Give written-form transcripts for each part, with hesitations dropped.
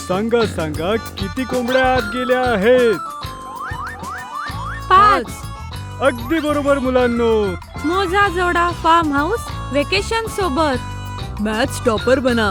सांगा सांगा किती कोंबड्या आत गेल्या आहेत? 5. अगदी बरोबर मुलांनो. मोजा जोडा फार्म हाऊस वेकेशन सोबत. मॅथ्स टॉपर बना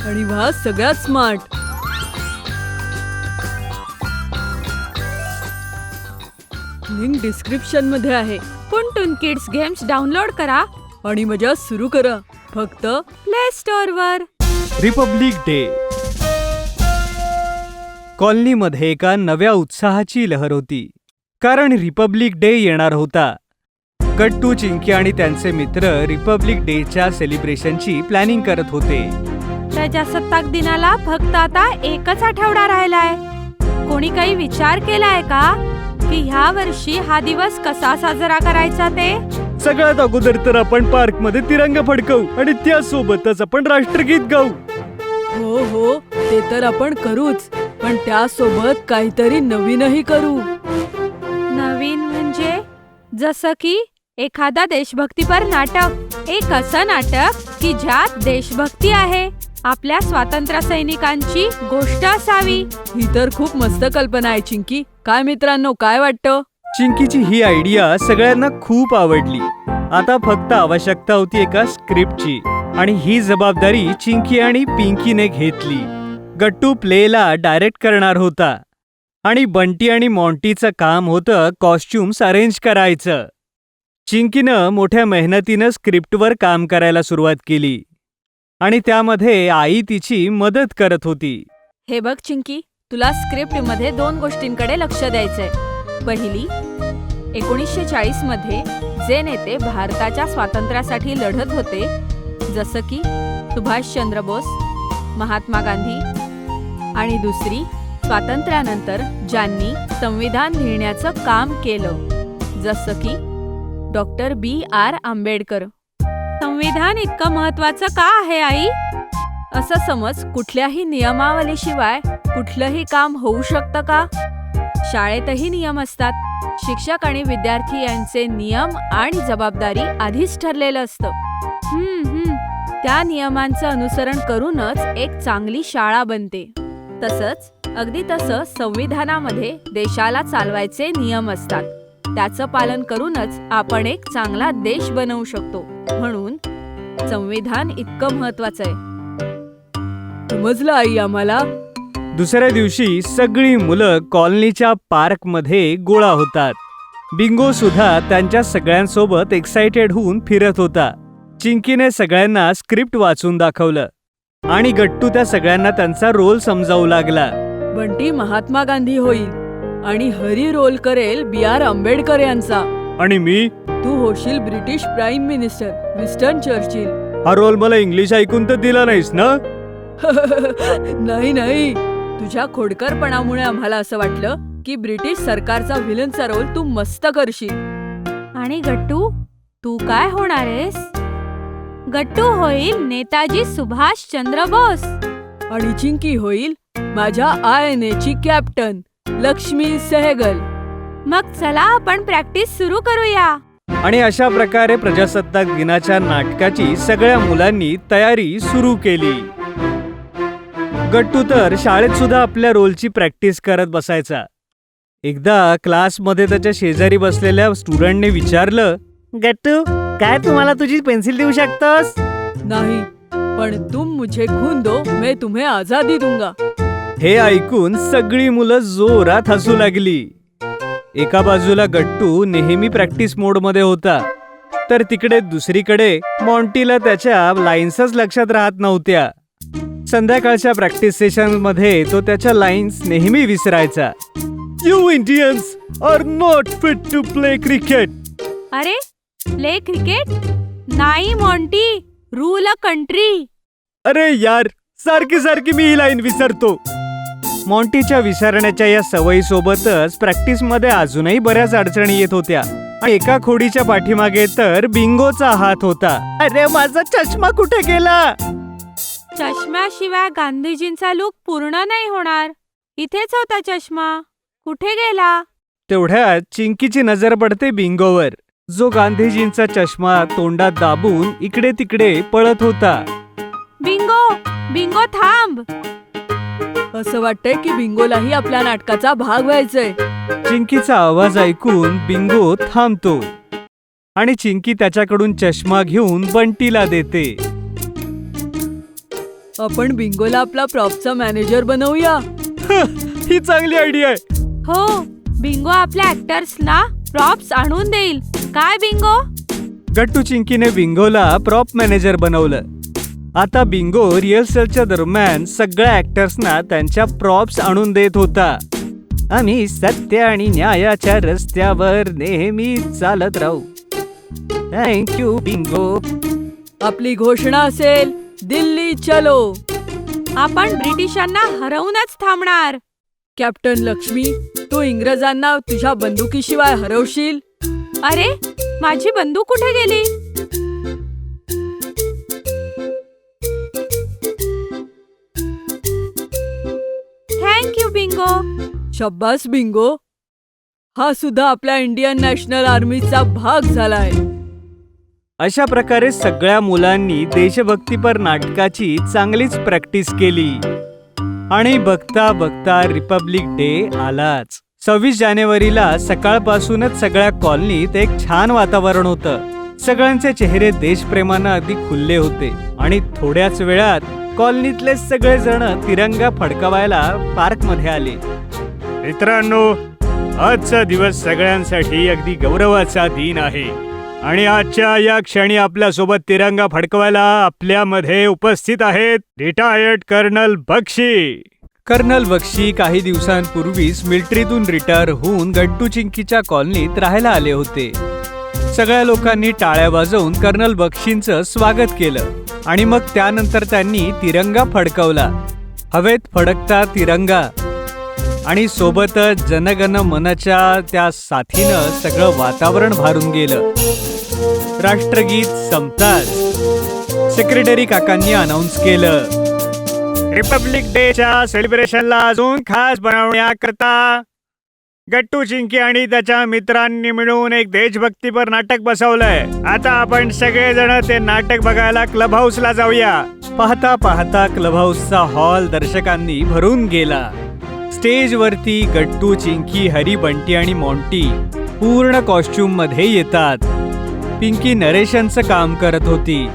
आणि व्हा सगळ्यात स्मार्ट. लिंक डिस्क्रिप्शन मध्ये आहे. पुंटून किड्स गेम्स डाउनलोड करा आणि मजा सुरू करा फक्त प्ले स्टोअर वर. Republic day. कॉलनीमध्ये एका नव्या उत्साहाची लहर होती, कारण रिपब्लिक डे येणार होता. गट्टू, चिंकी आणि त्यांचे मित्र रिपब्लिक डेच्या सेलिब्रेशनची प्लॅनिंग करत होते. प्रजासत्ताक दिनाला फक्त आता एकच आठवडा राहिलाय. कोणी काही विचार केलाय का की ह्या वर्षी हा दिवस कसा साजरा करायचा ते? सगळ्यात अगोदर तर आपण पार्कमध्ये तिरंगा फडकवू आणि त्यासोबतच आपण राष्ट्रगीत गाऊ. हो हो, ते तर आपण करूच, पण त्यासोबत काहीतरी नवीनही करू. नवीन म्हणजे जसं की एखादा देशभक्तीपर नाटक. एक असं नाटक की ज्यात देशभक्ती आहे, आपल्या स्वातंत्र्य सैनिकांची गोष्ट असावी. ही तर खूप मस्त कल्पना आहे चिंकी. काय मित्रांनो, काय वाटतं? चिंकीची ही आयडिया सगळ्यांना खूप आवडली. आता फक्त आवश्यकता होती एका स्क्रिप्टची, आणि ही जबाबदारी चिंकी आणि पिंकीने घेतली. गट्टू प्लेला डायरेक्ट करणार होता आणि बंटी आणि मॉन्टीचं काम होतं कॉस्ट्युम्स अरेंज करायचं. चिंकीनं मोठ्या मेहनतीनं स्क्रिप्टवर काम करायला सुरुवात केली आणि त्यामध्ये आई तिची मदत करत होती. हे बघ चिंकी, तुला स्क्रिप्ट मध्ये 2 गोष्टींकडे लक्ष द्यायचंय. पहिली, 1940 मध्ये जे नेते भारताच्या स्वातंत्र्यासाठी लढत होते, जसं की सुभाषचंद्र बोस, महात्मा गांधी. आणि दुसरी, स्वातंत्र्यानंतर ज्यांनी संविधान लिहिण्याचं काम केलं, जसं की डॉक्टर B.R. आंबेडकर. संविधान इतकं महत्वाचं का आहे आई? असं समज, कुठल्याही नियमावलीशिवाय कुठलंही काम होऊ शकतं का? शाळेतही नियम असतात. शिक्षक आणि विद्यार्थी यांचे नियम आणि जबाबदारी आधीच ठरलेलं असतं. त्या नियमांचं अनुसरण करूनच एक चांगली शाळा बनते. अगदी तसं संविधानामध्ये देशाला चालवायचे नियम असतात. त्याचं पालन करूनच आपण एक चांगला देश बनवू शकतो. म्हणून संविधान इतकं महत्वाचं आहे. समजलं आई आम्हाला. दुसऱ्या दिवशी सगळी मुलं कॉलनीच्या पार्कमध्ये गोळा होतात. बिंगो सुद्धा त्यांच्या सगळ्यांसोबत एक्साइटेड होऊन फिरत होता. चिंकीने सगळ्यांना स्क्रिप्ट वाचून दाखवलं आणि गट्टू त्या सगळ्यांना त्यांचा रोल समजावू लागला. बंटी महात्मा गांधी होईल आणि हरी रोल करेल B.R. आंबेडकर यांचा. आणि मी? तू होशील British prime minister Winston Churchill. हा रोल मला इंग्लिश ऐकून तर दिला नाहीस ना? नाही नाही, तुझ्या खोडकरपणामुळे आम्हाला असं वाटलं की ब्रिटिश सरकारचा व्हिलनचा रोल तू मस्त करशील. आणि गट्टू, तू काय होणार आहेस? गट्टू होईल नेताजी सुभाषचंद्र बोस. आणि चिंकी होईल माझ्या INA ची कॅप्टन लक्ष्मी सहगल. मग चला आपण प्रॅक्टिस सुरू करूया. आणि अशा प्रकारे प्रजासत्ताक दिनाच्या नाटकाची सगळ्या मुलांनी तयारी सुरू केली. गट्टू तर शाळेत सुद्धा आपल्या रोलची प्रॅक्टिस करत बसायचा. एकदा क्लासमध्ये त्याच्या शेजारी बसलेल्या स्टुडंटने विचारलं, गट्टू, काय तुम्हाला तुझी पेन्सिल देऊ शकतोस? नाही, पण तुम मुझे खून दो, मैं तुम्हें आजादी दूंगा. हे ऐकून सगळी मुलं जोरात हसू लागली. एका बाजूला गट्टू नेहमी प्रॅक्टिस मोडमध्ये होता, तर तिकडे दुसरीकडे मॉन्टीला त्याच्या लाईन्सच लक्षात राहत नव्हत्या. संध्याकाळच्या प्रॅक्टिस सेशन मध्ये तो त्याच्या लाईन्स नेहमी विसरायचा. You Indians are not fit to play cricket. अरे, प्ले क्रिकेट नाही मॉन्टी, रूल अ कंट्री. अरे यार, सारखी सारखी मी ही लाईन विसरतो. मॉन्टीच्या विसरण्याच्या या सवयीसोबतच प्रॅक्टिसमध्ये अजूनही बऱ्याच अडचणी येत होत्या. एका खोडीच्या पाठीमागे तर बिंगोचा हात होता. अरे, माझा चष्मा कुठे गेला? चष्म्याशिवाय गांधीजींचा लूक पूर्ण नाही होणार. इथेच होता चष्मा, कुठे गेला? तेवढ्यात चिंकीची नजर पडते बिंगोवर, जो गांधीजींचा चष्मा तोंडात दाबून इकडे तिकडे पळत होता. बिंगो, बिंगो थांब. असं वाटतंय की बिंगोलाही आपल्या नाटकाचा भाग व्हायचंय. चिंकीचा आवाज ऐकून बिंगो थांबतो आणि चिंकी त्याच्याकडून चष्मा घेऊन बंटीला देते. आपण बिंगोला आपला प्रॉपचा मॅनेजर बनवूया. ही चांगली आयडिया आहे. हो, बिंगो आपल्या ऍक्टर्सना प्रॉप्स आणून देईल. काय बिंगो? गट्टू चिंकीने बिंगोला प्रॉप मॅनेजर बनवलं. आता बिंगो रिहर्सलच्या दरम्यान सगळ्या ऍक्टर्सना त्यांच्या प्रॉप्स आणून देत होता. आम्ही सत्य आणि न्यायाच्या रस्त्यावर नेहमी चालत राहू. Thank you Bingo. आपली घोषणा असेल, दिल्ली चलो. आपण ब्रिटिशांना हरवूनच थांबणार. कॅप्टन लक्ष्मी, तू इंग्रजांना तुझ्या बंदुकीशिवाय हरवशील. अरे, माझी बंदूक कुठे गेली? Thank you Bingo. शब्बास बिंगो. हा सुद्धा आपल्या इंडियन नॅशनल आर्मीचा भाग झालाय. अशा प्रकारे सगळ्या मुलांनी देशभक्तीपर नाटकाची चांगलीच प्रॅक्टिस केली आणि बघता बघता रिपब्लिक डे आलाच. 26 जानेवारीला सकाळपासूनच सगळ्या कॉलनीत एक छान वातावरण होतं. सगळ्यांचे चेहरे देशप्रेमानं अगदी खुलले होते आणि थोड्याच वेळात कॉलनीतले सगळेजण तिरंगा फडकवायला पार्कमध्ये आले. मित्रांनो, आजचा दिवस सगळ्यांसाठी अगदी गौरवाचा दिन आहे आणि आजच्या या क्षणी आपल्यासोबत तिरंगा फडकवायला आपल्यामध्ये उपस्थित आहेत retired colonel Bakshi. Colonel Bakshi काही दिवसांपूर्वीच मिलिटरीतून रिटायर होऊन गट्टू चिंकीच्या कॉलनीत राहायला आले होते. सगळ्या लोकांनी टाळ्या वाजवून कर्नल बक्षींचं स्वागत केलं आणि मग त्यानंतर त्यांनी तिरंगा फडकवला. हवेत फडकता तिरंगा आणि सोबतच जनगण मनच्या त्या साथीनं सगळं वातावरण भारून गेलं. राष्ट्रगीत संपताच सेक्रेटरी काकांनी अनाउन्स केलं, रिपब्लिक डेच्या सेलिब्रेशनला अजून खास बनवण्याकरता गट्टू चिंकी आणि त्याच्या मित्रांनी मिळून एक देशभक्तीपर नाटक बसवलंय. आता आपण सगळेजण ते नाटक बघायला क्लब हाऊसला जाऊया. पाहता पाहता क्लब हाऊसचा हॉल दर्शकांनी भरून गेला. स्टेजवरती गट्टू चिंकी, हरी, बंटी आणि मॉन्टी पूर्ण कॉस्ट्युम मध्ये येतात. पिंकी नरेशनचं काम करत होती.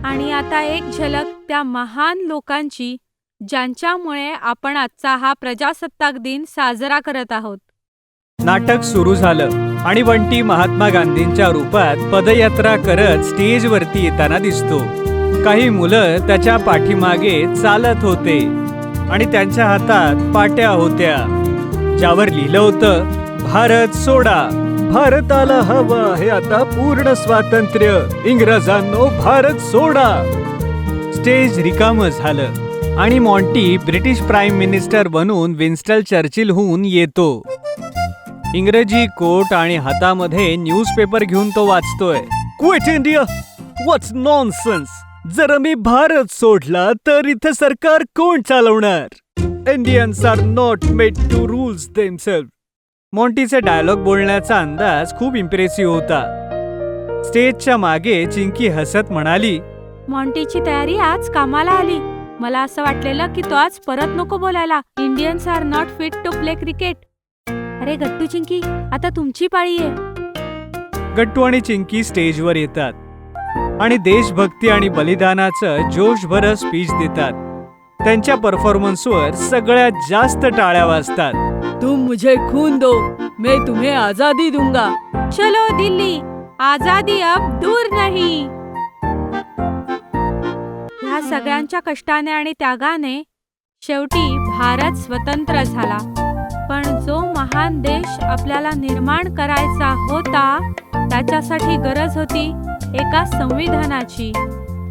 आणि आता एक झलक त्या महान लोकांची ज्यांच्यामुळे आपण आजचा हा प्रजासत्ताक दिन साजरा करत आहोत. नाटक सुरू झालं आणि बंटी महात्मा गांधींच्या रूपात पदयात्रा करत स्टेजवरती येताना दिसतो. काही मुलं त्याच्या पाठीमागे चालत होते आणि त्यांच्या हातात पाट्या होत्या ज्यावर लिहिलं होतं, भारत सोडा, भारताला हवं आहे आता पूर्ण स्वातंत्र्य, इंग्रजांनो भारत सोडा. स्टेज रिकामं झालं आणि मॉन्टी ब्रिटिश प्राईम मिनिस्टर बनून विन्स्टन चर्चिल होऊन येतो. इंग्रजी कोट आणि हातामध्ये न्यूजपेपर घेऊन तो वाचतोय. Quit India, what's nonsense. जर मी भारत सोडला तर इथे सरकार कोण चालवणार? Indians are not made to rules themselves. मॉन्टीचे डायलॉग बोलण्याचा अंदाज खूप इम्प्रेसिव्ह होता. स्टेजच्या मागे चिंकी हसत म्हणाली, मॉन्टीची तयारी आज कामाला आली. मला असं वाटलेलं की तो आज परत नको बोलायला. Indians are not fit to play cricket. अरे गट्टू चिंकी, आता तुमची पाळी आहे. गट्टू आणि चिंकी स्टेजवर येतात आणि देशभक्ती आणि बलिदानाचं जोशभर स्पीच देतात. त्यांच्या परफॉर्मन्सवर सगळ्यात जास्त टाळ्या वाजतात. तुम मुझे खून दो, मैं तुम्हें आजादी दूंगा. चलो दिल्ली, आजादी अब दूर नहीं. ह्या सगळ्यांच्या कष्टाने आणि त्यागाने शेवटी भारत स्वतंत्र झाला. पण जो महान देश आपल्याला निर्माण करायचा होता त्याच्यासाठी गरज होती एका संविधानाची.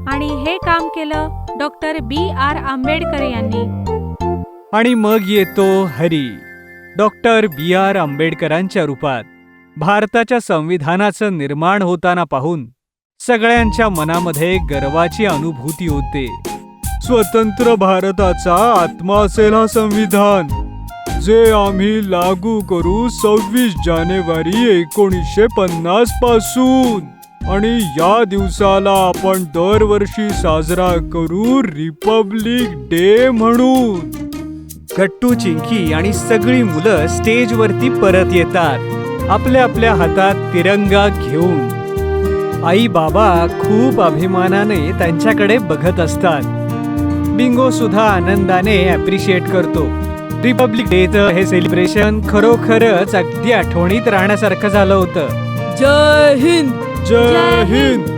आणि हे काम केलं डॉक्टर B.R. आंबेडकर यांनी. आणि मग येतो हरी, डॉक्टर B.R. आंबेडकरांच्या रूपात. भारताच्या संविधानाचं निर्माण होताना पाहून सगळ्यांच्या मनामध्ये गर्वाची अनुभूती होते. स्वतंत्र भारताचा आत्मा असेल हा संविधान, जे आम्ही लागू करू 26 जानेवारी 1950 पासून. आणि या दिवसाला आपण दरवर्षी साजरा करू रिपब्लिक डे म्हणून. गट्टू, चिंकी आणि सगळी मुलं स्टेजवरती परत येतात, आपल्या आपल्या हातात तिरंगा घेऊन. आई बाबा खूप अभिमानाने त्यांच्याकडे बघत असतात. बिंगो सुद्धा आनंदाने अप्रिशिएट करतो. रिपब्लिक डेचं हे सेलिब्रेशन खरोखरच अगदी आठवणीत राहण्यासारखं झालं होतं. जय हिंद. जय हिंद.